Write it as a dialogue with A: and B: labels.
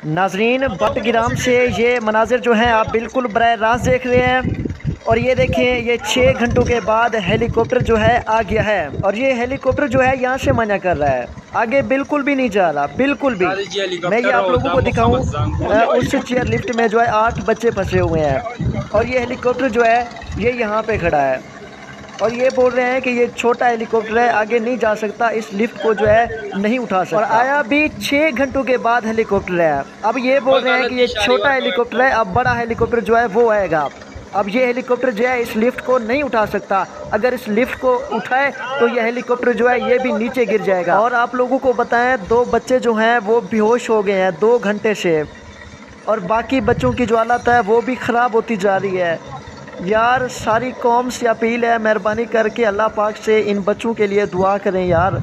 A: नाजरीन, बटग्राम से ये मनाजिर जो हैं आप बिल्कुल बराह रास्त देख रहे हैं। और ये देखें, ये 6 घंटों के बाद हेलीकॉप्टर जो है आ गया है। और ये हेलीकॉप्टर जो है यहाँ से मना कर रहा है, आगे बिल्कुल भी नहीं जा रहा, बिल्कुल भी। मैं ये आप लोगों को दिखाऊं, उस चेयर लिफ्ट में जो है 8 बच्चे फंसे हुए हैं और ये हेलीकॉप्टर जो है ये यहाँ पे खड़ा है। और ये बोल रहे हैं कि ये छोटा हेलीकॉप्टर है, आगे नहीं जा सकता, इस लिफ्ट को जो है नहीं उठा सकता। और आया भी 6 घंटों के बाद हेलीकॉप्टर है। अब ये बोल रहे हैं कि ये छोटा हेलीकॉप्टर है, अब बड़ा हेलीकॉप्टर जो है वो आएगा। अब ये हेलीकॉप्टर जो है इस लिफ्ट को नहीं उठा सकता। अगर इस लिफ्ट को उठाए तो ये हेलीकॉप्टर जो है ये भी नीचे गिर जाएगा। और आप लोगों को बताएं, 2 बच्चे जो हैं वो बेहोश हो गए हैं 2 घंटे से। और बाकी बच्चों की जो हालत है वो भी ख़राब होती जा रही है। यार, सारी कौम से अपील है, मेहरबानी करके अल्लाह पाक से इन बच्चों के लिए दुआ करें यार।